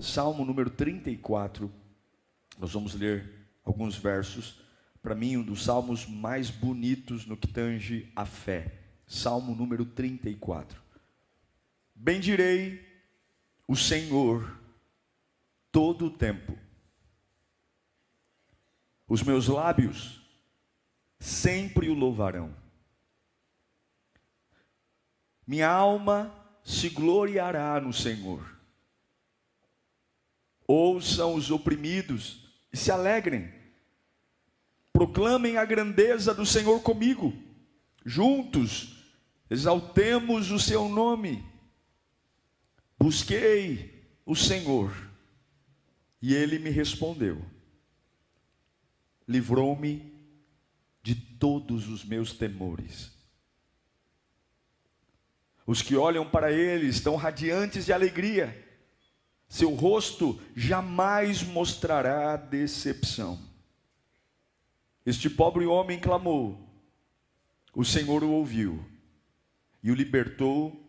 Salmo número 34, nós vamos ler alguns versos. Para mim, um dos salmos mais bonitos no que tange a fé. Salmo número 34. Bendirei o Senhor todo o tempo. Os meus lábios sempre o louvarão. Minha alma se gloriará no Senhor. Ouçam os oprimidos e se alegrem. Proclamem a grandeza do Senhor comigo. Juntos exaltemos o seu nome. Busquei o Senhor e ele me respondeu. Livrou-me de todos os meus temores. Os que olham para ele estão radiantes de alegria. Seu rosto jamais mostrará decepção. Este pobre homem clamou. O Senhor o ouviu e o libertou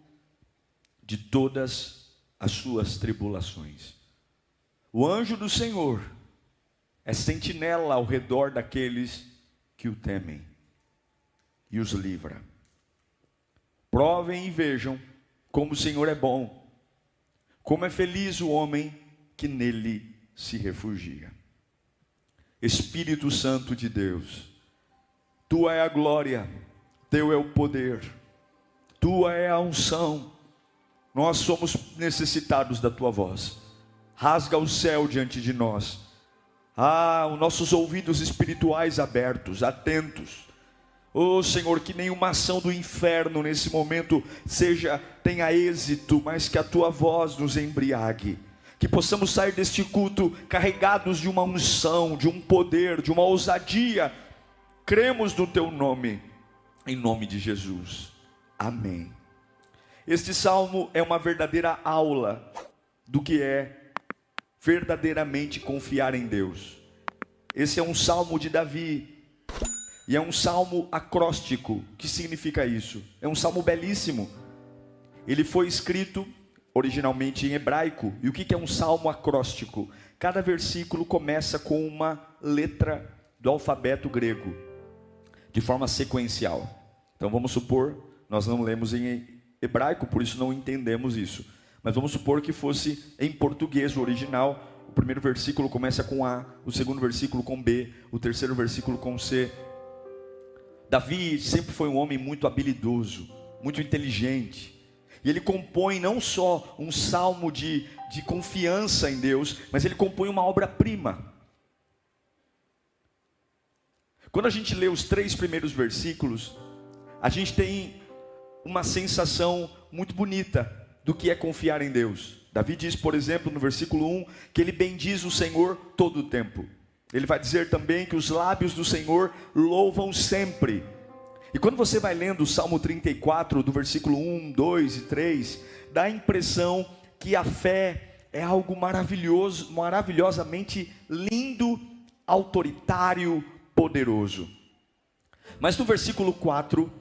de todas as suas tribulações. O anjo do Senhor é sentinela ao redor daqueles que o temem e os livra. Provem e vejam como o Senhor é bom. Como é feliz o homem que nele se refugia. Espírito Santo de Deus, tua é a glória, teu é o poder, tua é a unção. Nós somos necessitados da tua voz. Rasga o céu diante de nós. Os nossos ouvidos espirituais abertos, atentos. Senhor, que nenhuma ação do inferno nesse momento tenha êxito, mas que a tua voz nos embriague. Que possamos sair deste culto carregados de uma unção, de um poder, de uma ousadia. Cremos no teu nome, em nome de Jesus. Amém. Este salmo é uma verdadeira aula do que é verdadeiramente confiar em Deus. Esse é um salmo de Davi. E é um salmo acróstico. O que significa isso? É um salmo belíssimo. Ele foi escrito originalmente em hebraico. E o que é um salmo acróstico? Cada versículo começa com uma letra do alfabeto grego, de forma sequencial. Então vamos supor, nós não lemos em hebraico, por isso não entendemos isso. Mas vamos supor que fosse em português o original. O primeiro versículo começa com A, o segundo versículo com B, o terceiro versículo com C. Davi sempre foi um homem muito habilidoso, muito inteligente. E ele compõe não só um salmo de confiança em Deus, mas ele compõe uma obra-prima. Quando a gente lê os 3 primeiros versículos, a gente tem uma sensação muito bonita do que é confiar em Deus. Davi diz, por exemplo, no versículo 1, que ele bendiz o Senhor todo o tempo. Ele vai dizer também que os lábios do Senhor louvam sempre. E quando você vai lendo o Salmo 34, do versículo 1, 2 e 3, dá a impressão que a fé é algo maravilhoso, maravilhosamente lindo, autoritário, poderoso. Mas no versículo 4,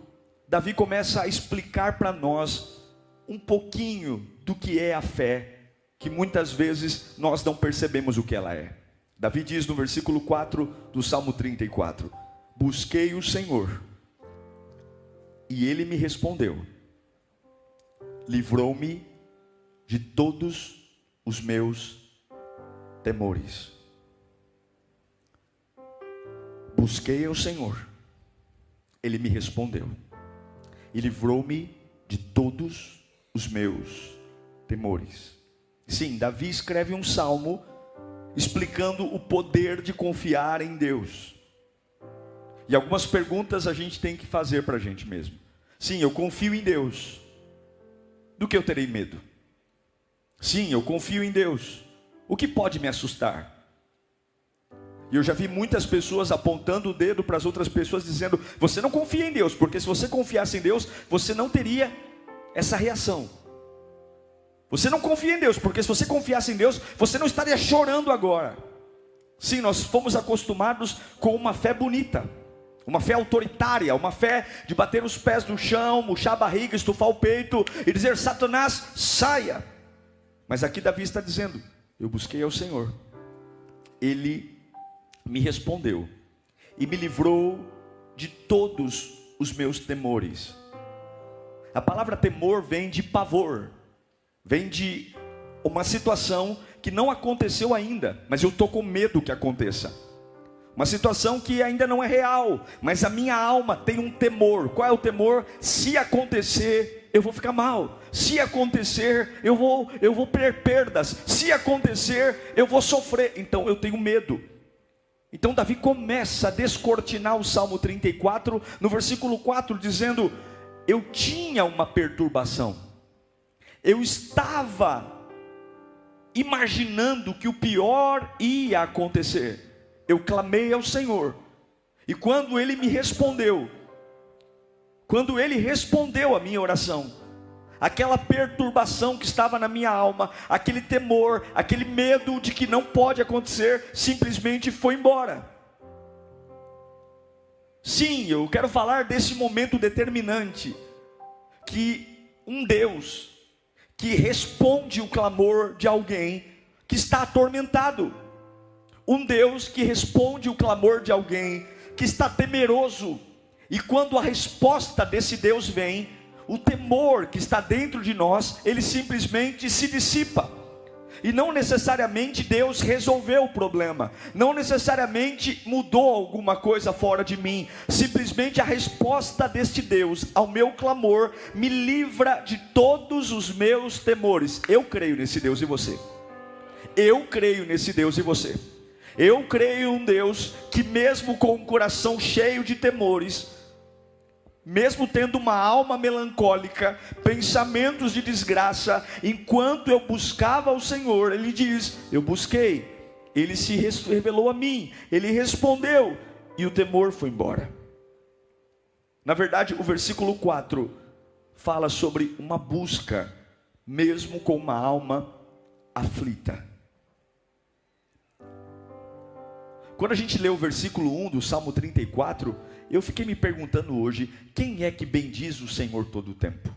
Davi começa a explicar para nós um pouquinho do que é a fé, que muitas vezes nós não percebemos o que ela é. Davi diz no versículo 4 do Salmo 34, busquei o Senhor, e ele me respondeu, livrou-me de todos os meus temores. Busquei o Senhor, ele me respondeu, e livrou-me de todos os meus temores. Sim, Davi escreve um salmo explicando o poder de confiar em Deus. E algumas perguntas a gente tem que fazer para a gente mesmo. Sim, eu confio em Deus. Do que eu terei medo? Sim, eu confio em Deus. O que pode me assustar? E eu já vi muitas pessoas apontando o dedo para as outras pessoas dizendo, você não confia em Deus, porque se você confiasse em Deus, você não teria essa reação. Você não confia em Deus, porque se você confiasse em Deus, você não estaria chorando agora. Sim, nós fomos acostumados com uma fé bonita, uma fé autoritária, uma fé de bater os pés no chão, murchar a barriga, estufar o peito e dizer, Satanás, saia. Mas aqui Davi está dizendo, eu busquei ao Senhor, Ele me respondeu e me livrou de todos os meus temores. A palavra temor vem de pavor, vem de uma situação que não aconteceu ainda, mas eu estou com medo que aconteça. Uma situação que ainda não é real, mas a minha alma tem um temor. Qual é o temor? Se acontecer, eu vou ficar mal. Se acontecer, eu vou ter perdas. Se acontecer, eu vou sofrer. Então eu tenho medo. Então Davi começa a descortinar o Salmo 34, no versículo 4, dizendo: eu tinha uma perturbação. Eu estava imaginando que o pior ia acontecer. Eu clamei ao Senhor, e quando Ele me respondeu, quando Ele respondeu a minha oração, aquela perturbação que estava na minha alma, aquele temor, aquele medo de que não pode acontecer, simplesmente foi embora. Sim, eu quero falar desse momento determinante, que um Deus que responde o clamor de alguém que está atormentado, um Deus que responde o clamor de alguém que está temeroso, e quando a resposta desse Deus vem, o temor que está dentro de nós, ele simplesmente se dissipa. E não necessariamente Deus resolveu o problema, não necessariamente mudou alguma coisa fora de mim, simplesmente a resposta deste Deus ao meu clamor me livra de todos os meus temores. Eu creio nesse Deus e você. Eu creio nesse Deus e você. Eu creio em um Deus que, mesmo com um coração cheio de temores, mesmo tendo uma alma melancólica, pensamentos de desgraça, enquanto eu buscava ao Senhor, Ele diz: eu busquei, Ele se revelou a mim, Ele respondeu, e o temor foi embora. Na verdade, o versículo 4 fala sobre uma busca, mesmo com uma alma aflita. Quando a gente lê o versículo 1 do Salmo 34, eu fiquei me perguntando hoje: quem é que bendiz o Senhor todo o tempo?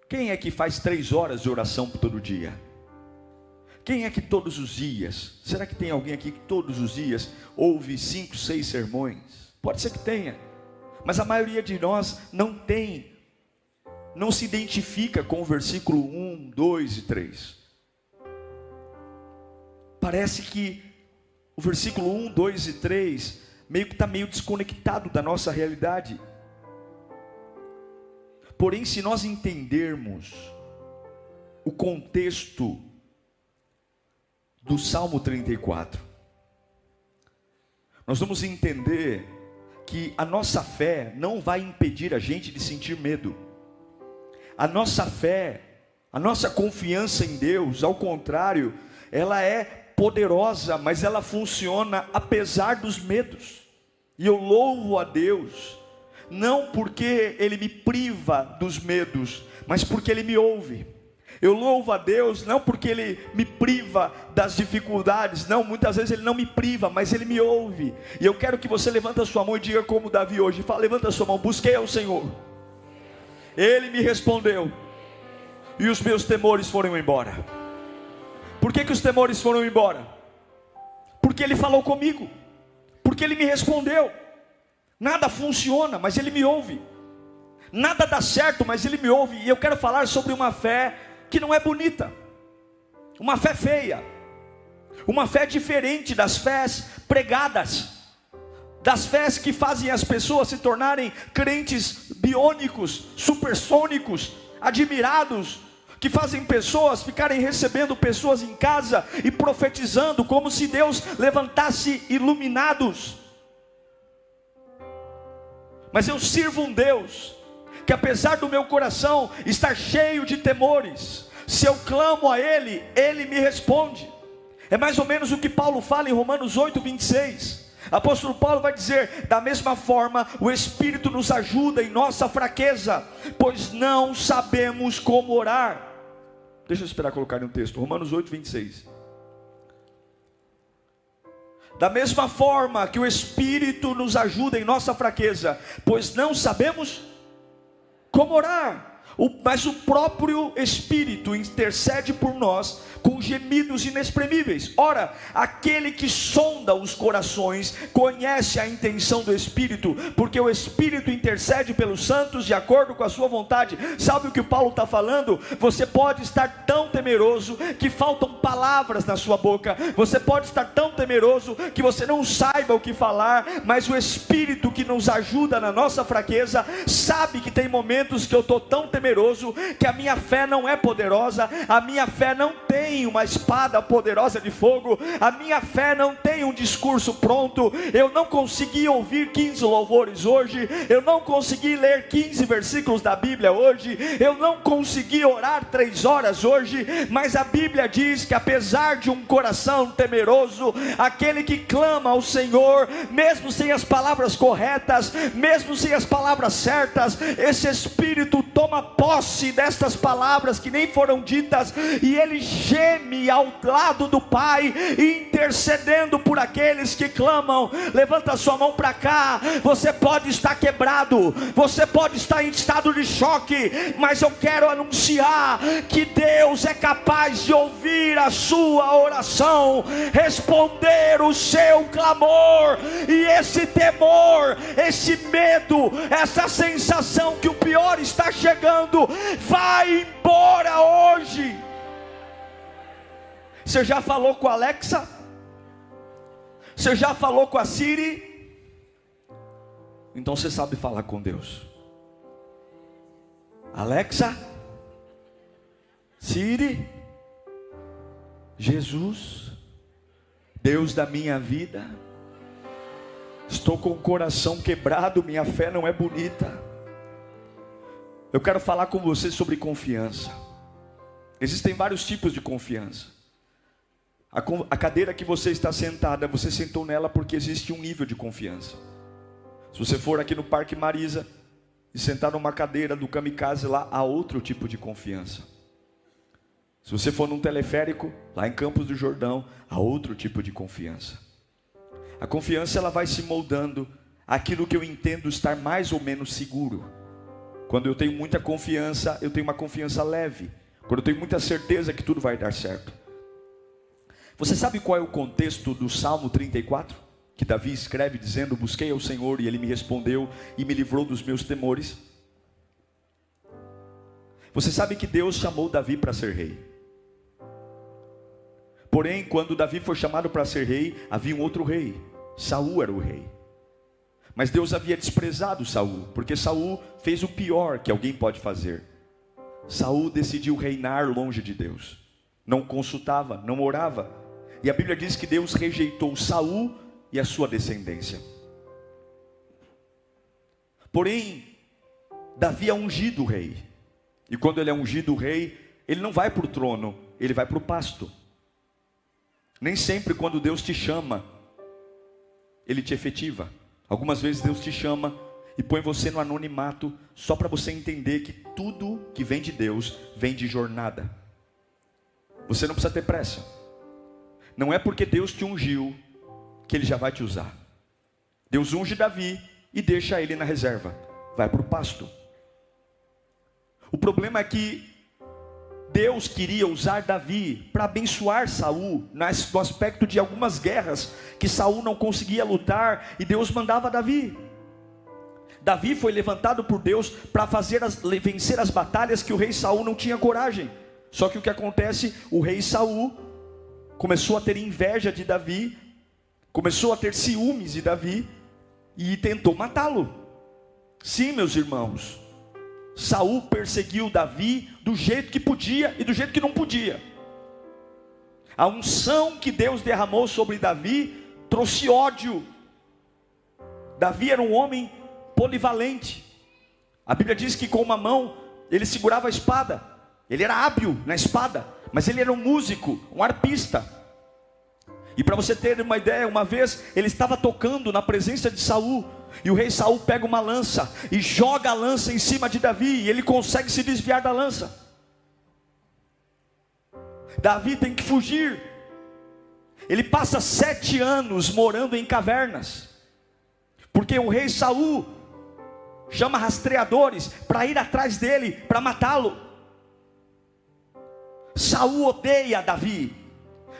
Quem é que faz 3 horas de oração todo dia? Quem é que todos os dias? Será que tem alguém aqui que todos os dias ouve 5, 6 sermões? Pode ser que tenha, mas a maioria de nós não tem, não se identifica com o versículo 1, 2 e 3. Parece que o versículo 1, 2 e 3 meio que está meio desconectado da nossa realidade. Porém, se nós entendermos o contexto do Salmo 34, nós vamos entender que a nossa fé não vai impedir a gente de sentir medo. A nossa fé, a nossa confiança em Deus, ao contrário, ela é poderosa, mas ela funciona apesar dos medos. E eu louvo a Deus, não porque Ele me priva dos medos, mas porque Ele me ouve. Eu louvo a Deus, não porque Ele me priva das dificuldades, não, muitas vezes Ele não me priva, mas Ele me ouve. E eu quero que você levante a sua mão e diga como Davi hoje, fala: levanta a sua mão, busquei ao Senhor, Ele me respondeu, e os meus temores foram embora. Por que os temores foram embora? Porque Ele falou comigo, porque Ele me respondeu. Nada funciona, mas Ele me ouve. Nada dá certo, mas Ele me ouve. E eu quero falar sobre uma fé que não é bonita, uma fé feia, uma fé diferente das fés pregadas, das fés que fazem as pessoas se tornarem crentes biônicos, supersônicos, admirados, que fazem pessoas ficarem recebendo pessoas em casa e profetizando como se Deus levantasse iluminados. Mas eu sirvo um Deus que, apesar do meu coração estar cheio de temores, se eu clamo a Ele, Ele me responde. É mais ou menos o que Paulo fala em Romanos 8, 26. Apóstolo Paulo vai dizer: da mesma forma o Espírito nos ajuda em nossa fraqueza, pois não sabemos como orar. Deixa eu esperar colocar um texto, Romanos 8, 26. Da mesma forma que o Espírito nos ajuda em nossa fraqueza, pois não sabemos como orar. Mas o próprio Espírito intercede por nós com gemidos inexprimíveis. Ora, aquele que sonda os corações conhece a intenção do Espírito, porque o Espírito intercede pelos santos de acordo com a sua vontade. Sabe o que o Paulo está falando? Você pode estar tão temeroso que faltam palavras na sua boca, você pode estar tão temeroso que você não saiba o que falar, mas o Espírito que nos ajuda na nossa fraqueza, sabe que tem momentos que eu estou tão temeroso, que a minha fé não é poderosa, a minha fé não tem uma espada poderosa de fogo, a minha fé não tem um discurso pronto, eu não consegui ouvir 15 louvores hoje, eu não consegui ler 15 versículos da Bíblia hoje, eu não consegui orar 3 horas hoje, mas a Bíblia diz que apesar de um coração temeroso, aquele que clama ao Senhor, mesmo sem as palavras corretas, mesmo sem as palavras certas, esse Espírito toma posse destas palavras que nem foram ditas, e ele geme ao lado do Pai, intercedendo por aqueles que clamam. Levanta a sua mão para cá. Você pode estar quebrado, você pode estar em estado de choque, mas eu quero anunciar que Deus é capaz de ouvir a sua oração, responder o seu clamor, e esse temor, esse medo, essa sensação que o pior está chegando, vai embora hoje. Você já falou com a Alexa? Você já falou com a Siri? Então você sabe falar com Deus. Alexa, Siri, Jesus, Deus da minha vida, estou com o coração quebrado, minha fé não é bonita. Eu quero falar com você sobre confiança. Existem vários tipos de confiança. A cadeira que você está sentada, você sentou nela porque existe um nível de confiança. Se você for aqui no Parque Marisa e sentar numa cadeira do Kamikaze, lá há outro tipo de confiança. Se você for num teleférico, lá em Campos do Jordão, há outro tipo de confiança. A confiança, ela vai se moldando àquilo que eu entendo estar mais ou menos seguro. Quando eu tenho muita confiança, eu tenho uma confiança leve. Quando eu tenho muita certeza que tudo vai dar certo. Você sabe qual é o contexto do Salmo 34? Que Davi escreve dizendo: busquei ao Senhor e Ele me respondeu e me livrou dos meus temores. Você sabe que Deus chamou Davi para ser rei. Porém, quando Davi foi chamado para ser rei, havia um outro rei. Saul era o rei. Mas Deus havia desprezado Saul, porque Saul fez o pior que alguém pode fazer. Saul decidiu reinar longe de Deus. Não consultava, não orava. E a Bíblia diz que Deus rejeitou Saul e a sua descendência. Porém, Davi é ungido rei. E quando ele é ungido rei, ele não vai para o trono, ele vai para o pasto. Nem sempre quando Deus te chama, Ele te efetiva. Algumas vezes Deus te chama e põe você no anonimato, só para você entender que tudo que vem de Deus, vem de jornada. Você não precisa ter pressa. Não é porque Deus te ungiu, que Ele já vai te usar. Deus unge Davi e deixa ele na reserva. Vai para o pasto. O problema é que Deus queria usar Davi para abençoar Saul, no aspecto de algumas guerras que Saul não conseguia lutar, e Deus mandava Davi. Davi foi levantado por Deus para vencer as batalhas que o rei Saul não tinha coragem. Só que o que acontece? O rei Saul começou a ter inveja de Davi, começou a ter ciúmes de Davi e tentou matá-lo. Sim, meus irmãos, Saul perseguiu Davi do jeito que podia e do jeito que não podia. A unção que Deus derramou sobre Davi trouxe ódio. Davi era um homem polivalente. A Bíblia diz que com uma mão ele segurava a espada. Ele era hábil na espada, mas ele era um músico, um arpista. E para você ter uma ideia, uma vez ele estava tocando na presença de Saul, e o rei Saul pega uma lança e joga a lança em cima de Davi, e ele consegue se desviar da lança. Davi tem que fugir. Ele passa 7 anos morando em cavernas, porque o rei Saul chama rastreadores para ir atrás dele, para matá-lo. Saul odeia Davi.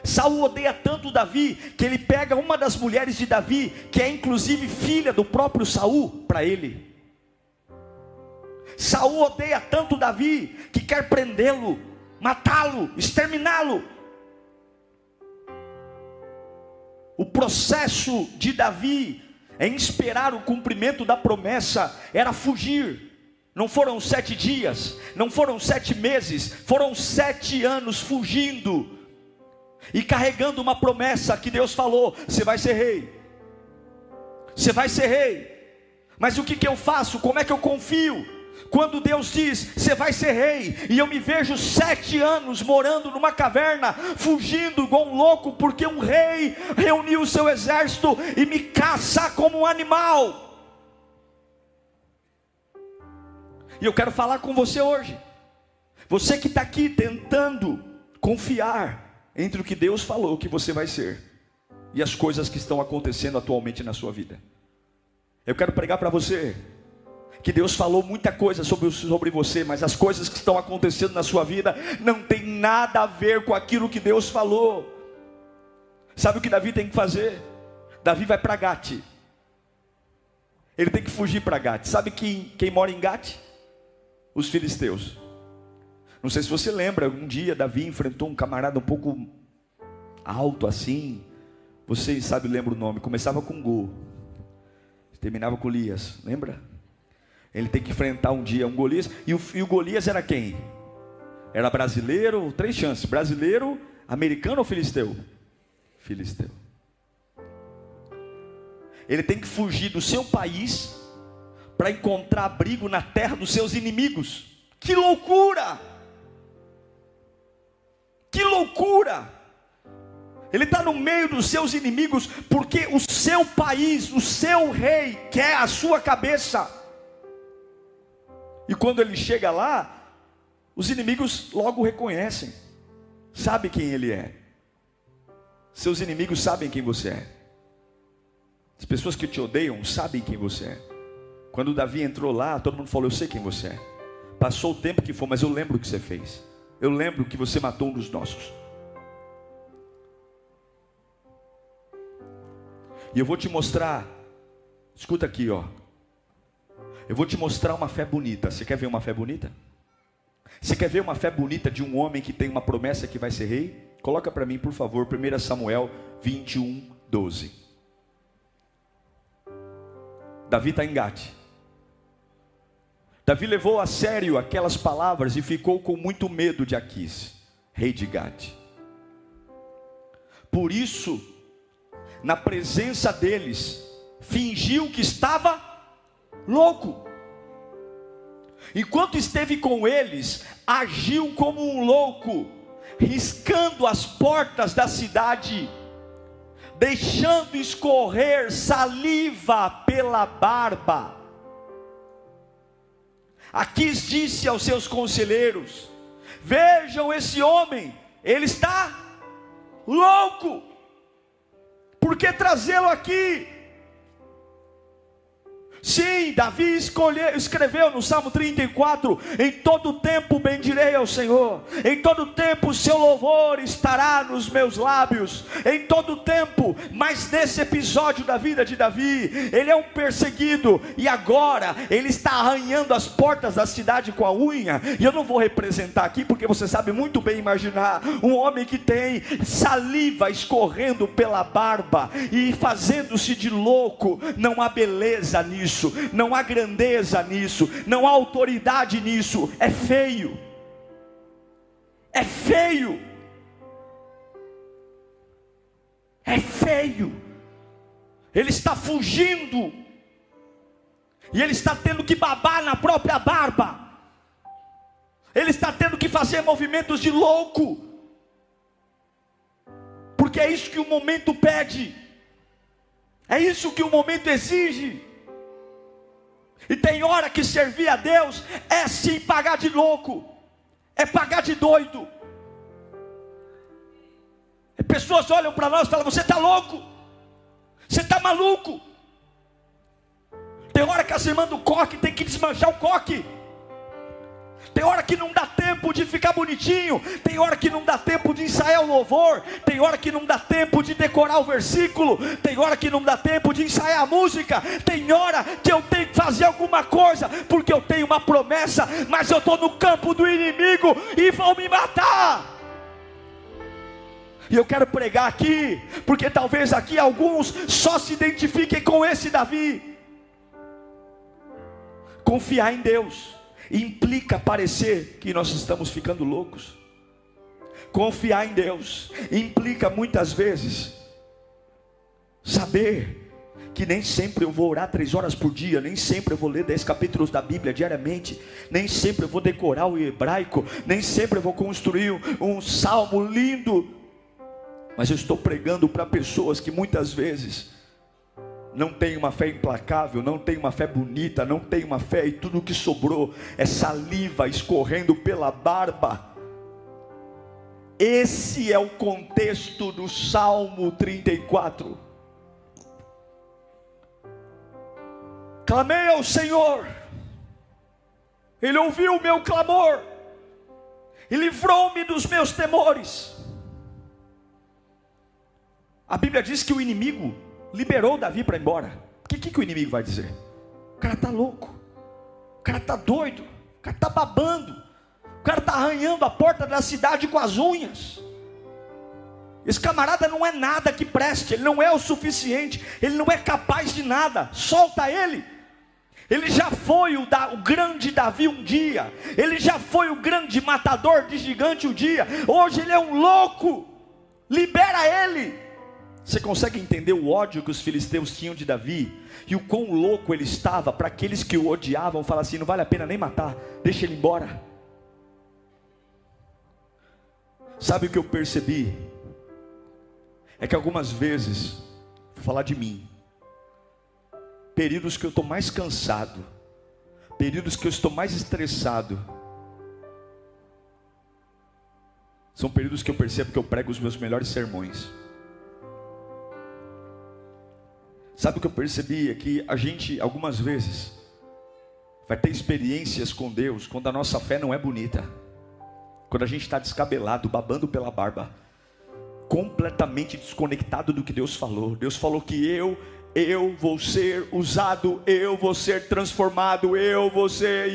Saul odeia tanto Davi, que ele pega uma das mulheres de Davi, que é inclusive filha do próprio Saul, para ele. Saul odeia tanto Davi, que quer prendê-lo, matá-lo, exterminá-lo. O processo de Davi em esperar o cumprimento da promessa era fugir. Não foram 7 dias, não foram 7 meses, foram 7 anos fugindo e carregando uma promessa que Deus falou: você vai ser rei, você vai ser rei. Mas o que eu faço? Como é que eu confio? Quando Deus diz, você vai ser rei, e eu me vejo 7 anos morando numa caverna, fugindo igual um louco, porque um rei reuniu o seu exército e me caça como um animal. E eu quero falar com você hoje, você que está aqui tentando confiar entre o que Deus falou que você vai ser, e as coisas que estão acontecendo atualmente na sua vida. Eu quero pregar para você, que Deus falou muita coisa sobre você, mas as coisas que estão acontecendo na sua vida não tem nada a ver com aquilo que Deus falou. Sabe o que Davi tem que fazer? Davi vai para Gate. Ele tem que fugir para Gate. Sabe quem mora em Gate? Os filisteus. Não sei se você lembra, um dia Davi enfrentou um camarada um pouco alto assim. Vocês sabem, lembra o nome? Começava com Gol, terminava com Golias, lembra? Ele tem que enfrentar um dia um Golias. E o Golias era quem? Era brasileiro, 3 chances: brasileiro, americano ou filisteu? Filisteu. Ele tem que fugir do seu país para encontrar abrigo na terra dos seus inimigos. Que loucura! Que loucura! Ele está no meio dos seus inimigos, porque o seu país, o seu rei quer a sua cabeça. E quando ele chega lá, os inimigos logo o reconhecem, sabe quem ele é. Seus inimigos sabem quem você é. As pessoas que te odeiam sabem quem você é. Quando Davi entrou lá, todo mundo falou: eu sei quem você é. Passou o tempo que for, mas eu lembro o que você fez. Eu lembro que você matou um dos nossos. E eu vou te mostrar, escuta aqui, ó. Eu vou te mostrar uma fé bonita. Você quer ver uma fé bonita? Você quer ver uma fé bonita de um homem que tem uma promessa que vai ser rei? Coloca para mim, por favor, 1 Samuel 21, 12. Davi está em Gate. Davi levou a sério aquelas palavras e ficou com muito medo de Aquis, rei de Gate. Por isso, na presença deles, fingiu que estava louco. Enquanto esteve com eles, agiu como um louco, riscando as portas da cidade, deixando escorrer saliva pela barba. Aquis disse aos seus conselheiros: vejam esse homem, ele está louco, por que trazê-lo aqui? Sim, Davi escreveu no Salmo 34: em todo tempo bendirei ao Senhor, em todo tempo o seu louvor estará nos meus lábios, em todo tempo. Mas nesse episódio da vida de Davi, ele é um perseguido, e agora ele está arranhando as portas da cidade com a unha. E eu não vou representar aqui, porque você sabe muito bem imaginar um homem que tem saliva escorrendo pela barba e fazendo-se de louco. Não há beleza nisso, não há grandeza nisso, não há autoridade nisso. É feio, é feio, é feio. Ele está fugindo, e ele está tendo que babar na própria barba, ele está tendo que fazer movimentos de louco, porque é isso que o momento pede, é isso que o momento exige. E tem hora que servir a Deus é sim pagar de louco, é pagar de doido. E pessoas olham para nós e falam: você está louco, você está maluco. Tem hora que as irmãs do coque tem que desmanchar o coque. Tem hora que não dá tempo de ficar bonitinho. Tem hora que não dá tempo de ensaiar o louvor. Tem hora que não dá tempo de decorar o versículo. Tem hora que não dá tempo de ensaiar a música. Tem hora que eu tenho que fazer alguma coisa, porque eu tenho uma promessa, mas eu estou no campo do inimigo e vão me matar. E eu quero pregar aqui, porque talvez aqui alguns só se identifiquem com esse Davi. Confiar em Deus implica parecer que nós estamos ficando loucos. Confiar em Deus implica muitas vezes saber que nem sempre eu vou orar 3 horas por dia, nem sempre eu vou ler 10 capítulos da Bíblia diariamente, nem sempre eu vou decorar o hebraico, nem sempre eu vou construir um salmo lindo. Mas eu estou pregando para pessoas que muitas vezes não tem uma fé implacável, não tem uma fé bonita, não tem uma fé, e tudo que sobrou é saliva escorrendo pela barba. Esse é o contexto do Salmo 34. Clamei ao Senhor, Ele ouviu o meu clamor, e livrou-me dos meus temores. A Bíblia diz que o inimigo liberou Davi para ir embora. O que o inimigo vai dizer? O cara está louco, o cara está doido, o cara está babando, o cara está arranhando a porta da cidade com as unhas. Esse camarada não é nada que preste, ele não é o suficiente, ele não é capaz de nada, solta ele. Ele já foi o grande Davi um dia, ele já foi o grande matador de gigante um dia, hoje ele é um louco, libera ele. Você consegue entender o ódio que os filisteus tinham de Davi? E o quão louco ele estava para aqueles que o odiavam falar assim: não vale a pena nem matar, deixa ele embora. Sabe o que eu percebi? É que algumas vezes, vou falar de mim, períodos que eu estou mais cansado, períodos que eu estou mais estressado, são períodos que eu percebo que eu prego os meus melhores sermões. Sabe o que eu percebi? É que a gente, algumas vezes, vai ter experiências com Deus quando a nossa fé não é bonita, quando a gente está descabelado, babando pela barba, completamente desconectado do que Deus falou. Deus falou que eu vou ser usado, eu vou ser transformado, e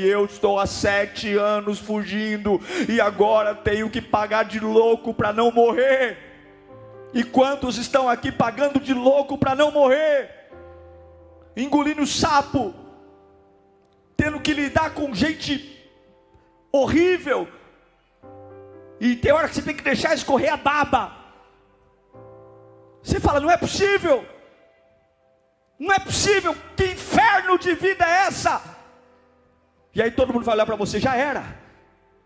eu estou há 7 anos fugindo, e agora tenho que pagar de louco para não morrer. E quantos estão aqui pagando de louco para não morrer? Engolindo sapo, tendo que lidar com gente horrível, e tem hora que você tem que deixar escorrer a baba. Você fala: não é possível, não é possível, que inferno de vida é essa? E aí todo mundo vai olhar para você: já era.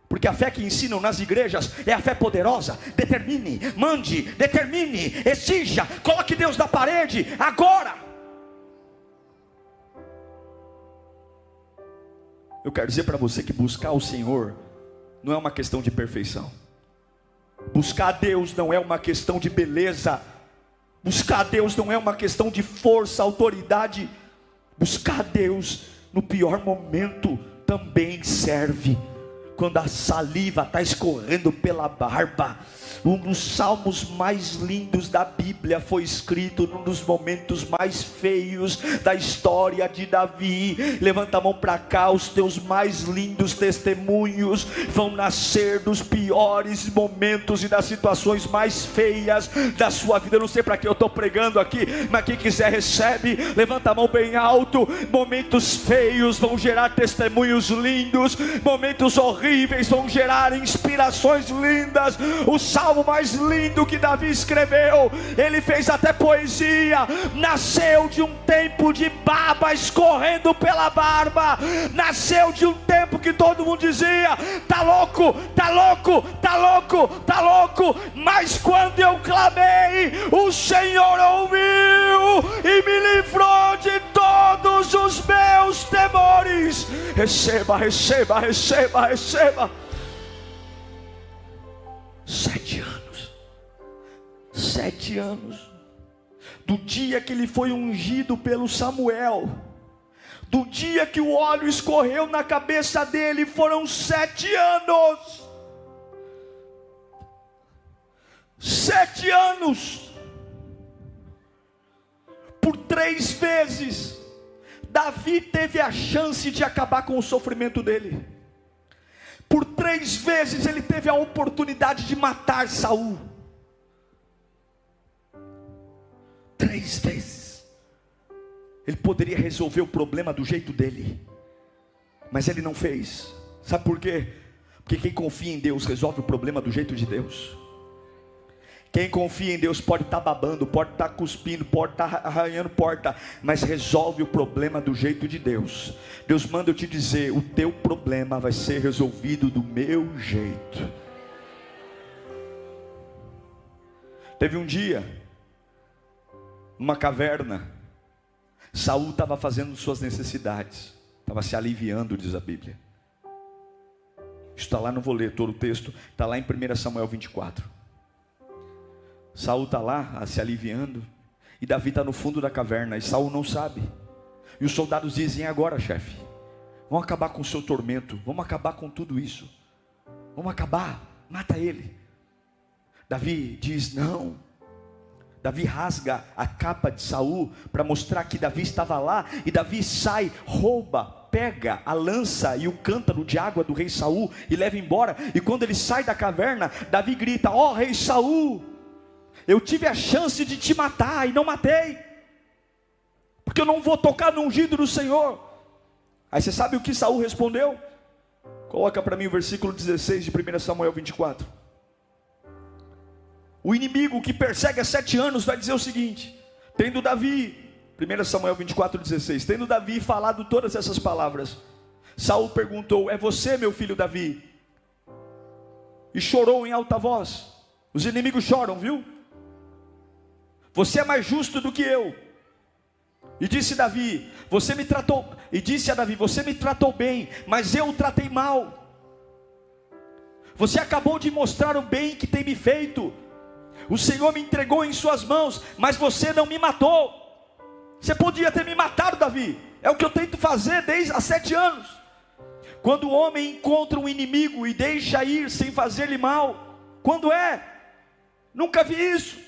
Porque a fé que ensinam nas igrejas é a fé poderosa. Determine, mande, determine, exija, coloque Deus na parede, agora. Eu quero dizer para você que buscar o Senhor não é uma questão de perfeição. Buscar a Deus não é uma questão de beleza. Buscar a Deus não é uma questão de força, autoridade. Buscar a Deus no pior momento também serve. Quando a saliva está escorrendo pela barba. Um dos salmos mais lindos da Bíblia foi escrito num dos momentos mais feios da história de Davi. Levanta a mão para cá. Os teus mais lindos testemunhos vão nascer dos piores momentos e das situações mais feias da sua vida. Eu não sei para que eu estou pregando aqui, mas quem quiser recebe. Levanta a mão bem alto. Momentos feios vão gerar testemunhos lindos, momentos horríveis vão gerar inspirações lindas. O salmo mais lindo que Davi escreveu, ele fez até poesia, nasceu de um tempo de baba escorrendo pela barba, nasceu de um tempo que todo mundo dizia: tá louco, tá louco, tá louco, tá louco. Mas quando eu clamei, o Senhor ouviu e me livrou de todos os meus temores. Receba, receba, receba, receba. 7 anos, 7 anos, do dia que ele foi ungido pelo Samuel, Do dia que o óleo escorreu na cabeça dele, foram 7 anos. 7 anos. Por 3 vezes, Davi teve a chance de acabar com o sofrimento dele. Por 3 vezes ele teve a oportunidade de matar Saul. 3 vezes. Ele poderia resolver o problema do jeito dele, mas ele não fez. Sabe por quê? Porque quem confia em Deus resolve o problema do jeito de Deus. Quem confia em Deus pode estar babando, pode estar cuspindo, pode estar arranhando porta, mas resolve o problema do jeito de Deus. Deus manda eu te dizer: o teu problema vai ser resolvido do meu jeito. Teve um dia, numa caverna, Saul estava fazendo suas necessidades, estava se aliviando, diz a Bíblia. Isso está lá, não vou ler todo o texto, está lá em 1 Samuel 24. Saul está lá se aliviando, e Davi está no fundo da caverna, e Saul não sabe. E os soldados dizem: e agora, chefe? Vamos acabar com o seu tormento, vamos acabar com tudo isso, vamos acabar, mata ele. Davi diz: não. Davi rasga a capa de Saul para mostrar que Davi estava lá, e Davi sai, rouba, pega a lança e o cântaro de água do rei Saul e leva embora. E quando ele sai da caverna, Davi grita: ó rei Saul, eu tive a chance de te matar e não matei, porque eu não vou tocar no ungido do Senhor. Aí você sabe o que Saul respondeu? Coloca para mim o versículo 16 de 1 Samuel 24. O inimigo que persegue há 7 anos vai dizer o seguinte: tendo Davi, 1 Samuel 24, 16, tendo Davi falado todas essas palavras, Saul perguntou: é você, meu filho Davi? E chorou em alta voz. Os inimigos choram, viu? Você é mais justo do que eu. E disse Davi, você me tratou, e disse a Davi: você me tratou bem, mas eu o tratei mal. Você acabou de mostrar o bem que tem me feito. O Senhor me entregou em suas mãos, mas você não me matou. Você podia ter me matado, Davi. É o que eu tento fazer desde há 7 anos. Quando o homem encontra um inimigo e deixa ir sem fazer-lhe mal, quando é? Nunca vi isso.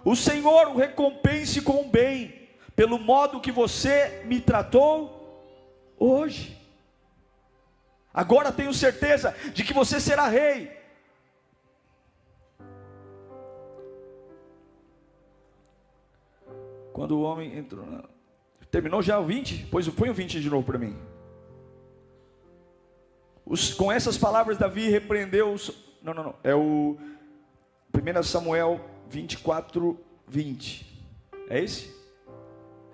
O Senhor o recompense com o bem, pelo modo que você me tratou hoje. Agora tenho certeza de que você será rei. Quando o homem entrou, terminou já o 20? Pois põe o 20 de novo para mim. Com essas palavras Davi repreendeu não, é o 1 Samuel 24, 20. É esse?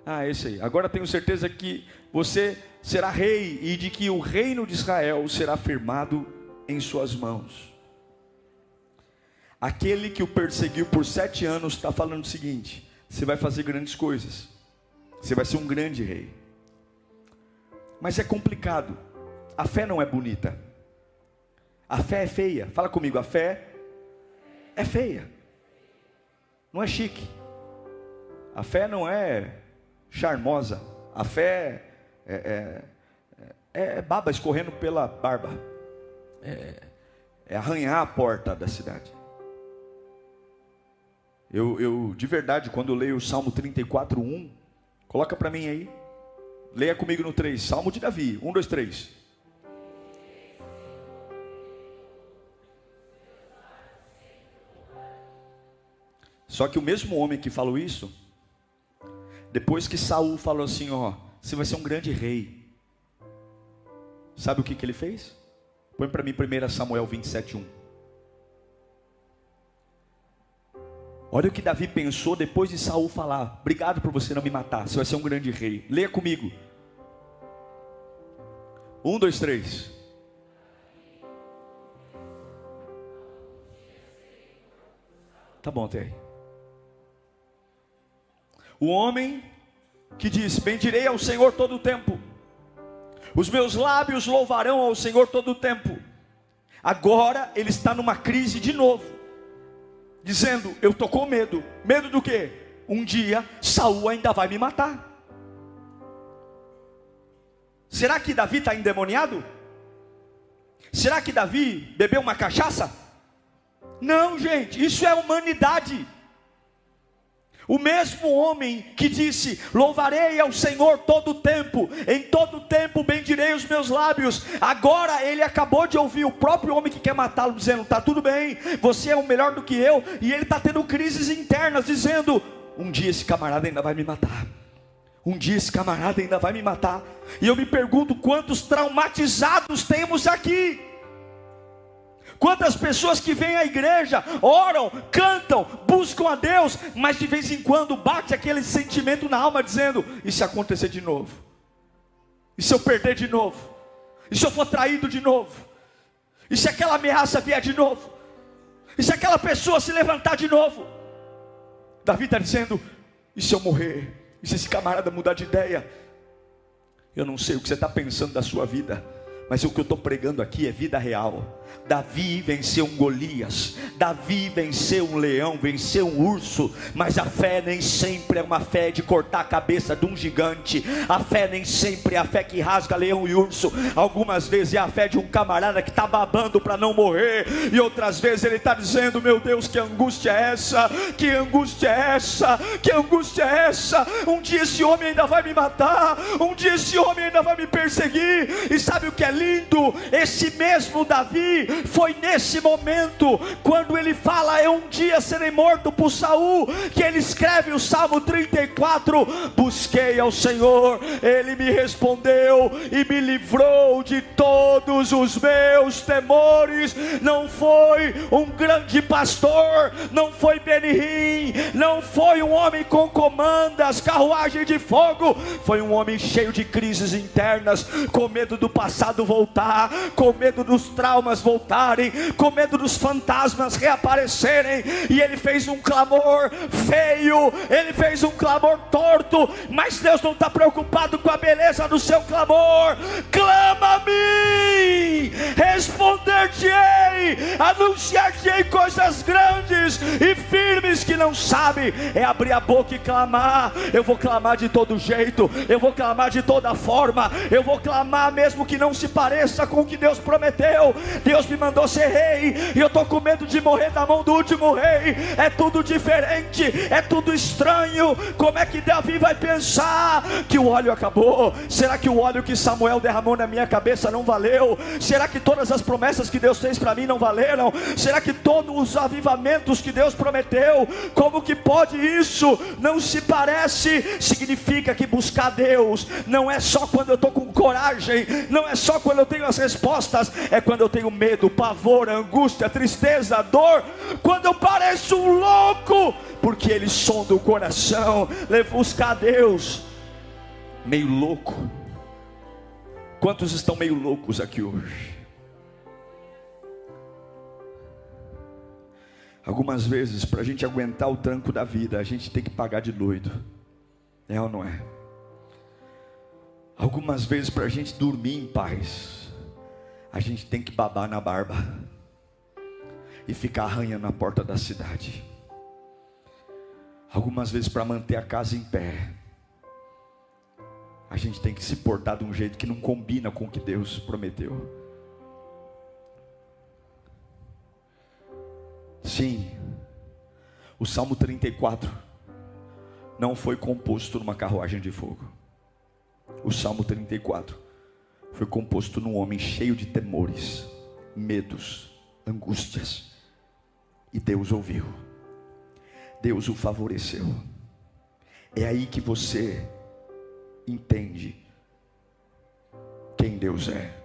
Ah, esse aí. Agora tenho certeza que você será rei, e de que o reino de Israel será firmado em suas mãos. Aquele que o perseguiu por 7 anos está falando o seguinte: você vai fazer grandes coisas, você vai ser um grande rei. Mas é complicado. A fé não é bonita, a fé é feia. Fala comigo: a fé é feia, não é chique. A fé não é charmosa. A fé é baba escorrendo pela barba, é arranhar a porta da cidade. Eu de verdade, quando eu leio o Salmo 34, 1, coloca para mim aí, leia comigo no 3, Salmo de Davi, 1, 2, 3. Só que o mesmo homem que falou isso, depois que Saul falou assim: ó, você vai ser um grande rei, sabe o que ele fez? Põe para mim 1 Samuel 27, 1. Olha o que Davi pensou depois de Saul falar: obrigado por você não me matar, você vai ser um grande rei. Leia comigo. 1, 2, 3. Tá bom até aí. O homem que diz: bendirei ao Senhor todo o tempo, os meus lábios louvarão ao Senhor todo o tempo. Agora ele está numa crise de novo, dizendo: eu estou com medo. Medo do quê? Um dia Saul ainda vai me matar. Será que Davi está endemoniado? Será que Davi bebeu uma cachaça? Não, gente, isso é humanidade. O mesmo homem que disse: louvarei ao Senhor todo o tempo, em todo o tempo bendirei os meus lábios. Agora ele acabou de ouvir o próprio homem que quer matá-lo dizendo: está tudo bem, você é o melhor do que eu. E ele está tendo crises internas, dizendo: um dia esse camarada ainda vai me matar. Um dia esse camarada ainda vai me matar. E eu me pergunto, quantos traumatizados temos aqui? Quantas pessoas que vêm à igreja, oram, cantam, buscam a Deus, mas de vez em quando bate aquele sentimento na alma dizendo: e se acontecer de novo? E se eu perder de novo? E se eu for traído de novo? E se aquela ameaça vier de novo? E se aquela pessoa se levantar de novo? Davi está dizendo: e se eu morrer? E se esse camarada mudar de ideia? Eu não sei o que você está pensando da sua vida, mas o que eu estou pregando aqui é vida real. Davi venceu um Golias, Davi venceu um leão, venceu um urso. Mas a fé nem sempre é uma fé de cortar a cabeça de um gigante. A fé nem sempre é a fé que rasga leão e urso. Algumas vezes é a fé de um camarada que está babando para não morrer, e outras vezes ele está dizendo: meu Deus, que angústia é essa? Que angústia é essa? Que angústia é essa? Um dia esse homem ainda vai me matar, um dia esse homem ainda vai me perseguir. E sabe o que é lindo? Esse mesmo Davi, foi nesse momento, quando ele fala: eu um dia serei morto por Saul, que ele escreve o Salmo 34. Busquei ao Senhor, ele me respondeu e me livrou de todos os meus temores. Não foi um grande pastor, não foi Benihim, não foi um homem com comandas, carruagem de fogo. Foi um homem cheio de crises internas, com medo do passado voltar, com medo dos traumas voltarem, com medo dos fantasmas reaparecerem. E ele fez um clamor feio, ele fez um clamor torto. Mas Deus não está preocupado com a beleza do seu clamor. Clama a mim, responder-te-ei, anunciar-te-ei coisas grandes e firmes que não sabe. É abrir a boca e clamar. Eu vou clamar de todo jeito, eu vou clamar de toda forma, eu vou clamar mesmo que não se pareça com o que Deus prometeu. Deus me mandou ser rei, e eu estou com medo de morrer na mão do último rei. É tudo diferente, é tudo estranho. Como é que Davi vai pensar que o óleo acabou? Será que o óleo que Samuel derramou na minha cabeça não valeu? Será que todas as promessas que Deus fez para mim não valeram? Será que todos os avivamentos que Deus prometeu, como que pode isso? Não se parece. Significa que buscar Deus não é só quando eu estou com coragem, não é só quando eu tenho as respostas, é quando eu tenho medo, pavor, angústia, tristeza, dor, quando eu pareço um louco, porque Ele sonda o coração. Buscar Deus meio louco. Quantos estão meio loucos aqui hoje? Algumas vezes, para a gente aguentar o tranco da vida, a gente tem que pagar de doido. É ou não é? Algumas vezes, para a gente dormir em paz, a gente tem que babar na barba e ficar arranhando a porta da cidade. Algumas vezes, para manter a casa em pé, a gente tem que se portar de um jeito que não combina com o que Deus prometeu. Sim, o Salmo 34 não foi composto numa carruagem de fogo. O Salmo 34 foi composto num homem cheio de temores, medos, angústias. E Deus ouviu. Deus o favoreceu. É aí que você entende quem Deus é.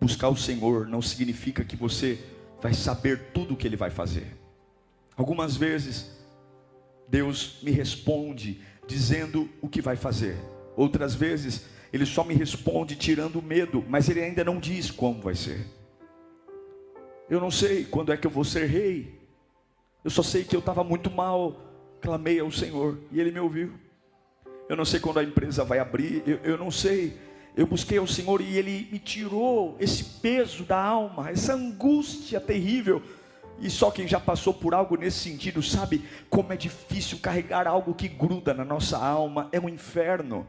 Buscar o Senhor não significa que você vai saber tudo o que Ele vai fazer. Algumas vezes Deus me responde dizendo o que vai fazer. Outras vezes Ele só me responde tirando o medo, mas Ele ainda não diz como vai ser. Eu não sei quando é que eu vou ser rei. Eu só sei que eu estava muito mal, clamei ao Senhor e Ele me ouviu. Eu não sei quando a empresa vai abrir, eu não sei. Eu busquei ao Senhor e Ele me tirou esse peso da alma, essa angústia terrível. E só quem já passou por algo nesse sentido sabe como é difícil carregar algo que gruda na nossa alma. É um inferno.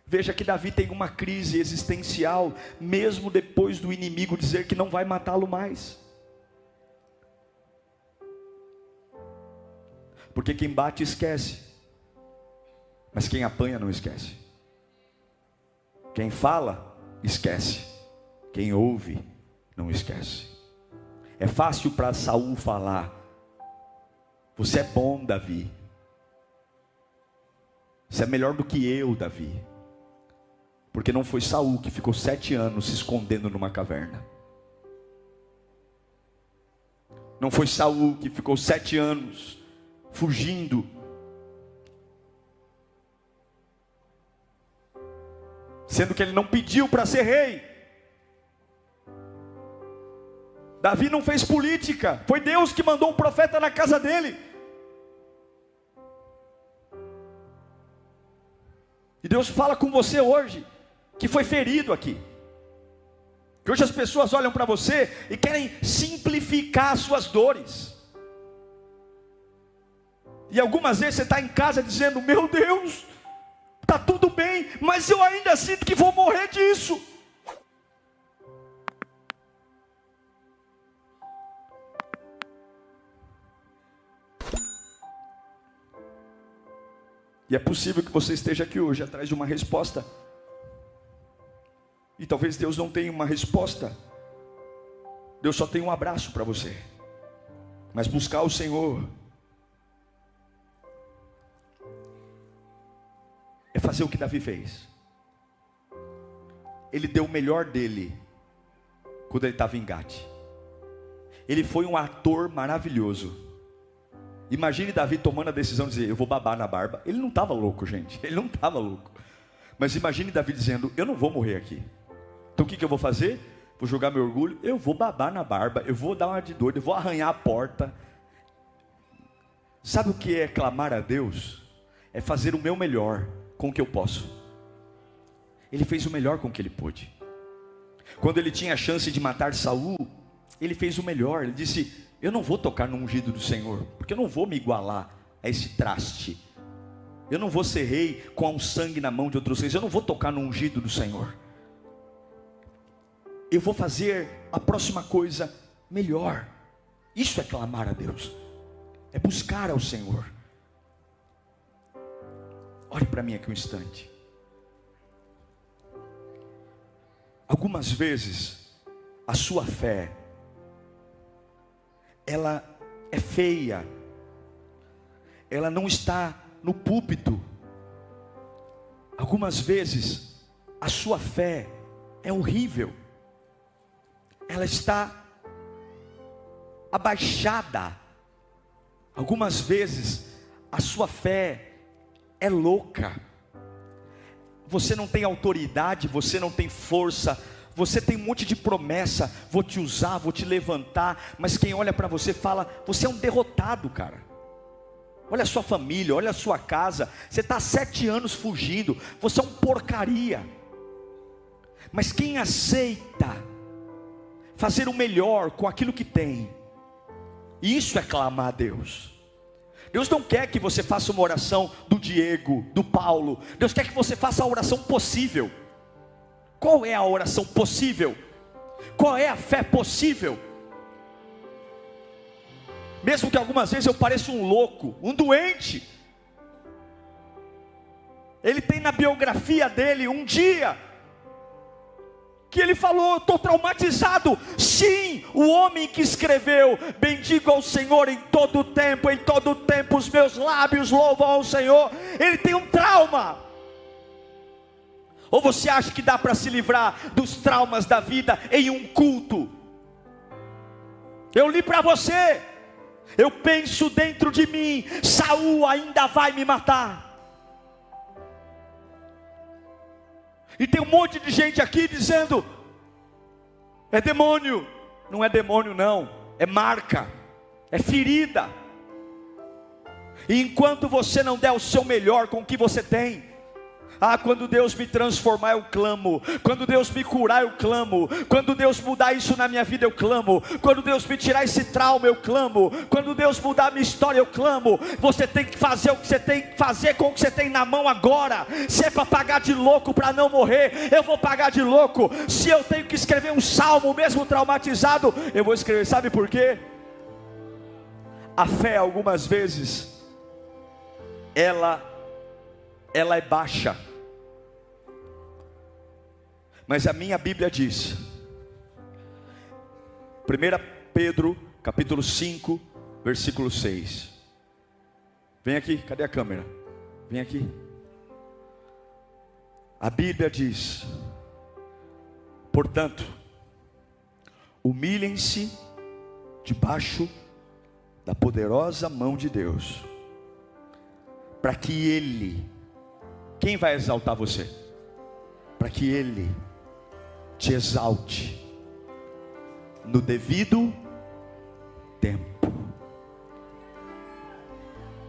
Veja que Davi tem uma crise existencial, mesmo depois do inimigo dizer que não vai matá-lo mais. Porque quem bate esquece, mas quem apanha não esquece. Quem fala, esquece. Quem ouve, não esquece. É fácil para Saul falar: você é bom, Davi. Você é melhor do que eu, Davi. Porque não foi Saul que ficou 7 anos se escondendo numa caverna. Não foi Saul que ficou 7 anos fugindo. Sendo que ele não pediu para ser rei. Davi não fez política. Foi Deus que mandou um profeta na casa dele. E Deus fala com você hoje, que foi ferido aqui. Que hoje as pessoas olham para você e querem simplificar as suas dores. E algumas vezes você está em casa dizendo: meu Deus, está tudo bem, mas eu ainda sinto que vou morrer disso. E é possível que você esteja aqui hoje atrás de uma resposta. E talvez Deus não tenha uma resposta. Deus só tem um abraço para você. Mas buscar o Senhor é fazer o que Davi fez. Ele deu o melhor dele quando ele estava em Gate. Ele foi um ator maravilhoso. Imagine Davi tomando a decisão de dizer: eu vou babar na barba. Ele não estava louco, gente. Ele não estava louco. Mas imagine Davi dizendo: eu não vou morrer aqui. Então o que eu vou fazer? Vou jogar meu orgulho. Eu vou babar na barba. Eu vou dar uma de doido. Eu vou arranhar a porta. Sabe o que é clamar a Deus? É fazer o meu melhor com o que eu posso. Ele fez o melhor com o que ele pôde. Quando ele tinha a chance de matar Saul, ele fez o melhor. Ele disse: eu não vou tocar no ungido do Senhor, porque eu não vou me igualar a esse traste. Eu não vou ser rei com um sangue na mão de outros reis. Eu não vou tocar no ungido do Senhor. Eu vou fazer a próxima coisa melhor. Isso é clamar a Deus. É buscar ao Senhor. Olhe para mim aqui um instante. Algumas vezes a sua fé, ela é feia. Ela não está no púlpito. Algumas vezes a sua fé é horrível. Ela está abaixada. Algumas vezes a sua fé é louca. Você não tem autoridade, você não tem força, você tem um monte de promessa: vou te usar, vou te levantar. Mas quem olha para você fala: você é um derrotado, cara. Olha a sua família, olha a sua casa. Você está 7 anos fugindo, você é um porcaria. Mas quem aceita fazer o melhor com aquilo que tem, isso é clamar a Deus. Deus não quer que você faça uma oração do Diego, do Paulo. Deus quer que você faça a oração possível. Qual é a oração possível? Qual é a fé possível? Mesmo que algumas vezes eu pareça um louco, um doente. Ele tem na biografia dele um dia que ele falou: estou traumatizado. Sim, o homem que escreveu: bendigo ao Senhor em todo tempo os meus lábios louvam ao Senhor. Ele tem um trauma. Ou você acha que dá para se livrar dos traumas da vida em um culto? Eu li para você. Eu penso dentro de mim: Saul ainda vai me matar. E tem um monte de gente aqui dizendo: é demônio. Não é demônio não, é marca, é ferida. E enquanto você não der o seu melhor com o que você tem, Ah, quando Deus me transformar, eu clamo. Quando Deus me curar, eu clamo. Quando Deus mudar isso na minha vida, eu clamo. Quando Deus me tirar esse trauma, eu clamo. Quando Deus mudar a minha história, eu clamo. Você tem que fazer o que você tem que fazer com o que você tem na mão agora. Se é para pagar de louco para não morrer, eu vou pagar de louco. Se eu tenho que escrever um salmo, mesmo traumatizado, eu vou escrever. Sabe por quê? A fé, algumas vezes, ela é baixa. Mas a minha Bíblia diz, 1 Pedro, capítulo 5, versículo 6. Vem aqui, cadê a câmera? Vem aqui. A Bíblia diz: portanto, humilhem-se debaixo da poderosa mão de Deus, para que Ele, quem vai exaltar você? Para que Ele te exalte no devido tempo.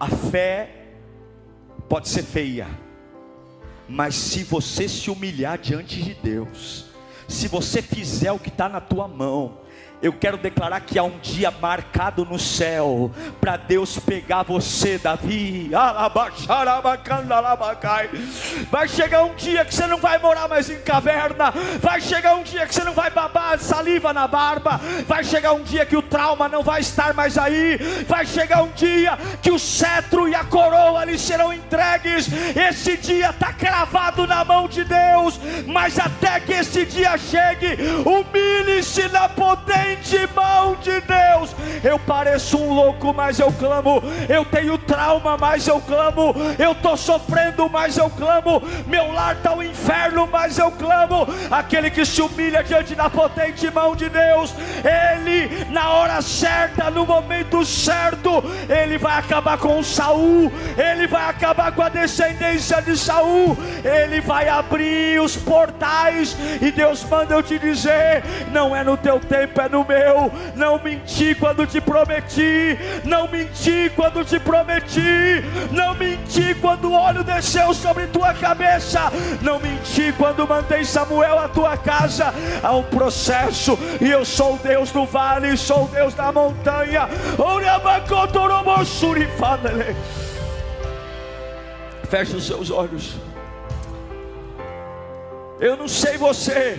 A fé pode ser feia, mas se você se humilhar diante de Deus, se você fizer o que está na tua mão, eu quero declarar que há um dia marcado no céu para Deus pegar você, Davi. Vai chegar um dia que você não vai morar mais em caverna. Vai chegar um dia que você não vai babar saliva na barba. Vai chegar um dia que o trauma não vai estar mais aí. Vai chegar um dia que o cetro e a coroa lhe serão entregues. Esse dia está cravado na mão de Deus. Mas até que esse dia chegue, humilhe-se na potente mão de Deus. Eu pareço um louco, mas eu clamo. Eu tenho trauma, mas eu clamo. Eu estou sofrendo, mas eu clamo. Meu lar está o inferno, mas eu clamo. Aquele que se humilha diante da potente mão de Deus, Ele, na hora certa, no momento certo, Ele vai acabar com Saul. Ele vai acabar com a descendência de Saul. Ele vai abrir os portais. E Deus manda eu te dizer: não é no teu tempo, é no meu. Não menti quando te prometi. Não menti quando te prometi. Não menti quando o óleo desceu sobre tua cabeça. Não menti quando mandei Samuel à tua casa. Há um processo. E eu sou o Deus do vale, sou o Deus da montanha. Feche os seus olhos. Eu não sei você,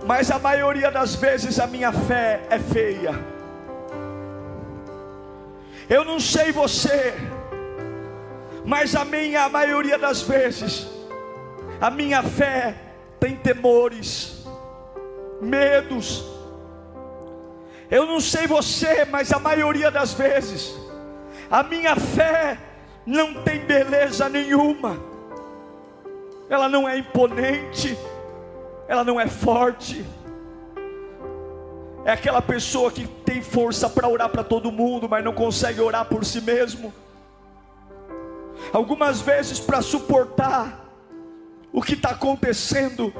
mas a maioria das vezes a minha fé é feia. Eu não sei você, mas a maioria das vezes a minha fé tem temores, medos. Eu não sei você, mas a maioria das vezes a minha fé não tem beleza nenhuma. Ela não é imponente, ela não é forte. É aquela pessoa que tem força para orar para todo mundo, mas não consegue orar por si mesmo. Algumas vezes, para suportar o que está acontecendo,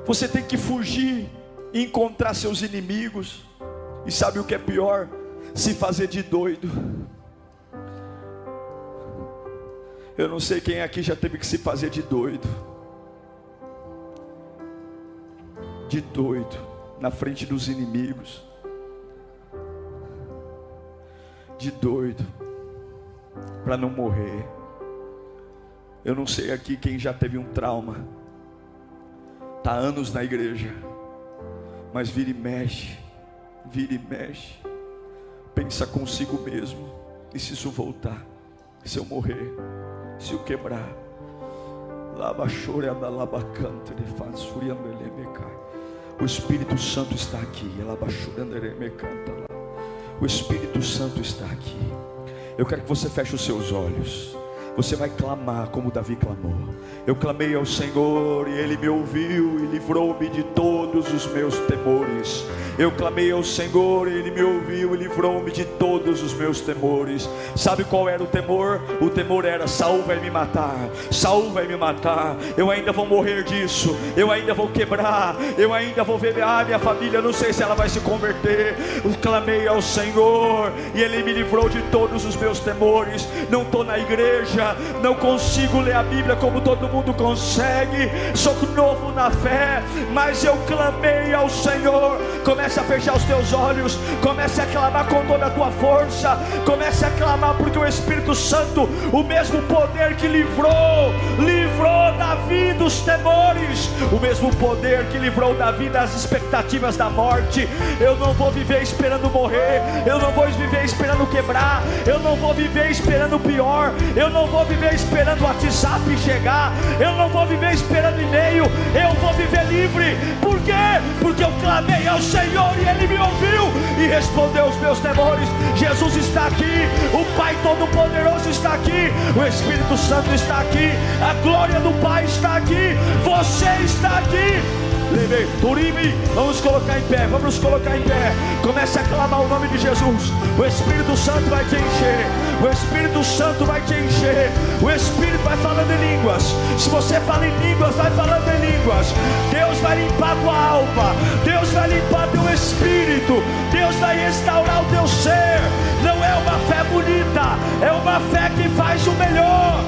você tem que fugir e encontrar seus inimigos. E sabe o que é pior? Se fazer de doido. Eu não sei quem aqui já teve que se fazer de doido. De doido na frente dos inimigos. De doido para não morrer. Eu não sei aqui quem já teve um trauma. Está há anos na igreja, mas vira e mexe. Pensa consigo mesmo: e se isso voltar? Se eu morrer? Se eu quebrar? O Espírito Santo está aqui. O Espírito Santo está aqui. Eu quero que você feche os seus olhos. Você vai clamar como Davi clamou. Eu clamei ao Senhor e Ele me ouviu e livrou-me de todo todos os meus temores. Eu clamei ao Senhor, Ele me ouviu e livrou-me de todos os meus temores. Sabe qual era o temor? O temor era: Saul vai me matar, Saul vai me matar, eu ainda vou morrer disso, eu ainda vou quebrar, eu ainda vou ver minha família, não sei se ela vai se converter. Eu clamei ao Senhor e Ele me livrou de todos os meus temores. Não estou na igreja, não consigo ler a Bíblia como todo mundo consegue, sou novo na fé, mas eu clamei ao Senhor. Comece a fechar os teus olhos, comece a clamar com toda a tua força, comece a clamar, porque o Espírito Santo, o mesmo poder que livrou Davi dos temores, o mesmo poder que livrou Davi das expectativas da morte. Eu não vou viver esperando morrer, eu não vou viver esperando quebrar, eu não vou viver esperando o pior, eu não vou viver esperando o WhatsApp chegar, eu não vou viver esperando e-mail, eu vou viver livre. Por quê? Porque eu clamei ao Senhor e Ele me ouviu e respondeu os meus temores. Jesus está aqui, o Pai Todo-Poderoso está aqui, o Espírito Santo está aqui, a glória do Pai está aqui, você está aqui. Vamos colocar em pé, vamos colocar em pé. Comece a clamar o nome de Jesus. O Espírito Santo vai te encher, o Espírito Santo vai te encher. O Espírito vai falando em línguas. Se você fala em línguas, vai falando em línguas. Deus vai limpar tua alma, Deus vai limpar teu espírito, Deus vai restaurar o teu ser. Não é uma fé bonita, é uma fé que faz o melhor.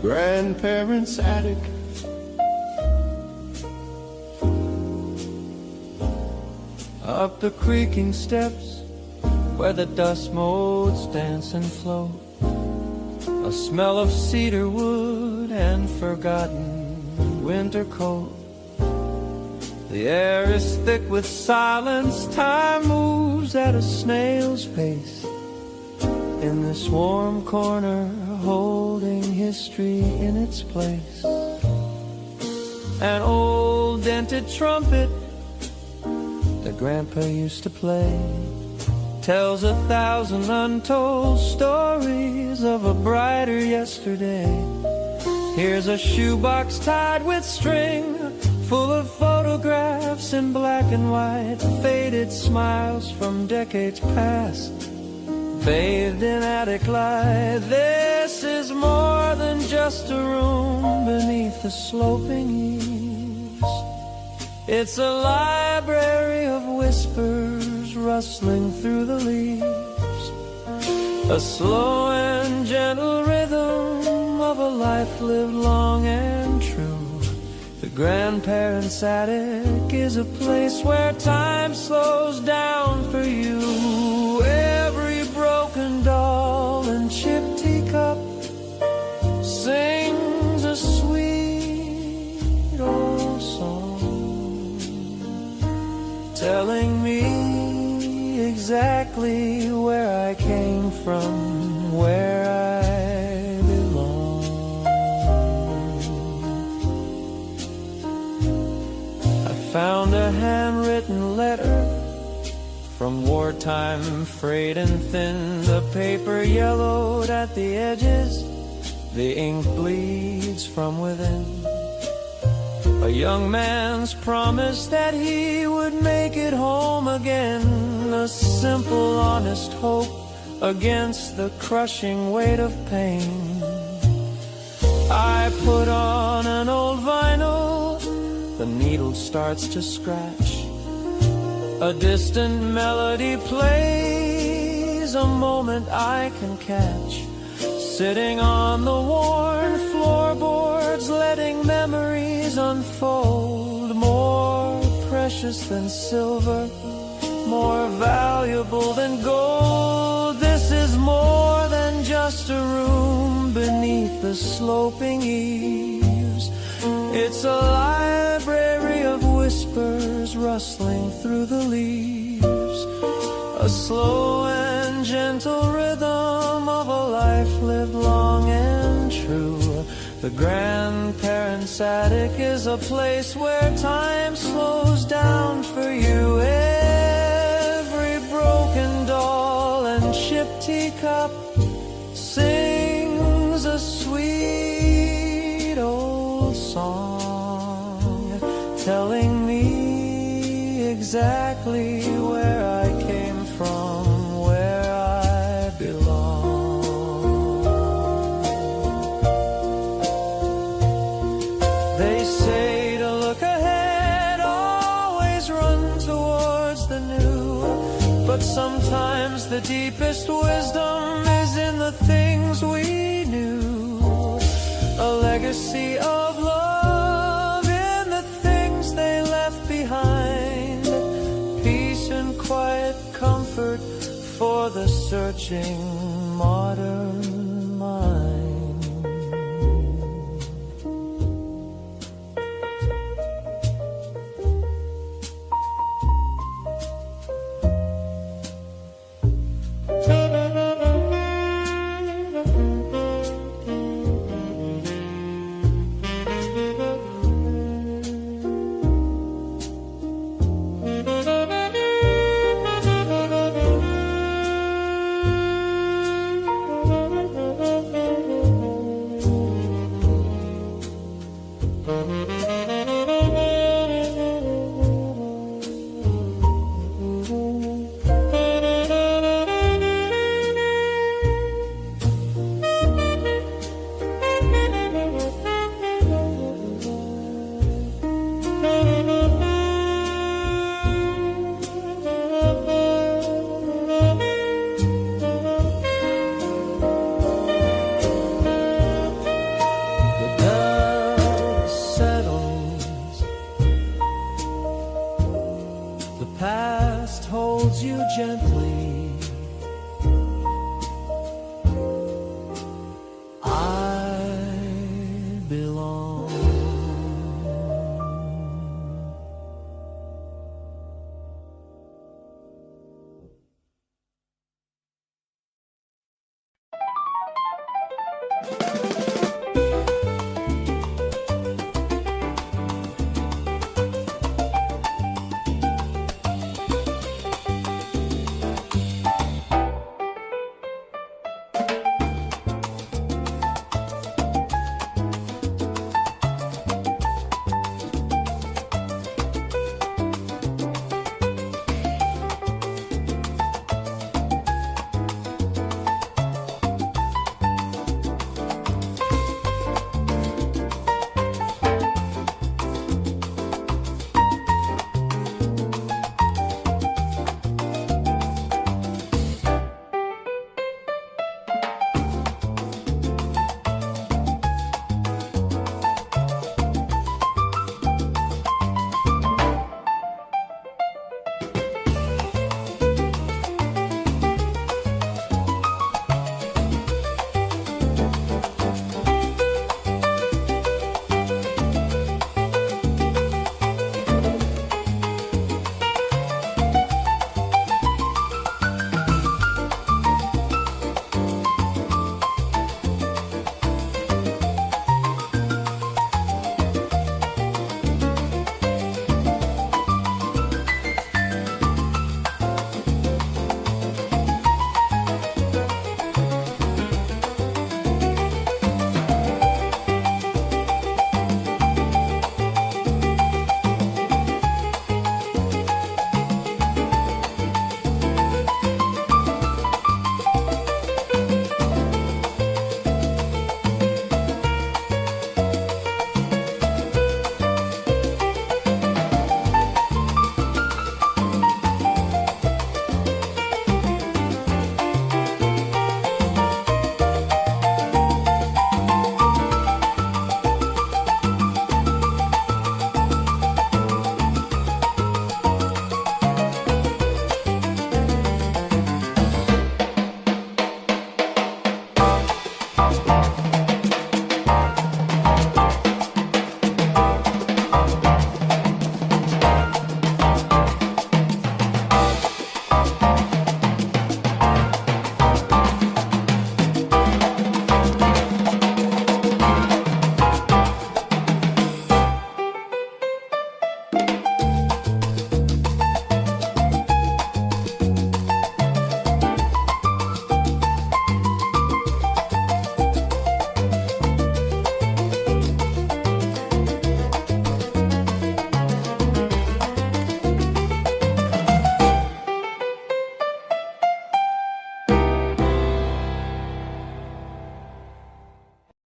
grandparents' attic. Up the creaking steps where the dust motes dance and float, a smell of cedar wood and forgotten winter coat. The air is thick with silence, time moves at a snail's pace. In this warm corner, holding history in its place. An old dented trumpet that Grandpa used to play tells 1,000 untold stories of a brighter yesterday. Here's a shoebox tied with string, full of photographs in black and white, faded smiles from decades past, bathed in attic light. This is more than just a room beneath the sloping eaves. It's a library of whispers rustling through the leaves, a slow and gentle rhythm of a life lived long and true. The grandparents' attic is a place where time slows down for you. Every broken doll and chipped teacup sings a sweet old song, telling me exactly where I came from, where I belong. I found a handwritten letter from wartime, frayed and thin, the paper yellowed at the edges, the ink bleeds from within. A young man's promise that he would make it home again, a simple, honest hope against the crushing weight of pain. I put on an old vinyl, the needle starts to scratch. A distant melody plays, a moment I can catch. Sitting on the worn floorboards, letting memories unfold. More precious than silver, more valuable than gold. This is more than just a room beneath the sloping eaves. It's a library of whispers rustling through the leaves, a slow and gentle rhythm of a life lived long and true. The grandparents' attic is a place where time slows down for you. Every broken doll and chipped teacup sings a sweet old song, telling me exactly where I came from, where I belong. They say to look ahead, always run towards the new, but sometimes the deepest wisdom is in the things we knew. A legacy of love in the things they left behind, peace and quiet comfort for the searching modern mind.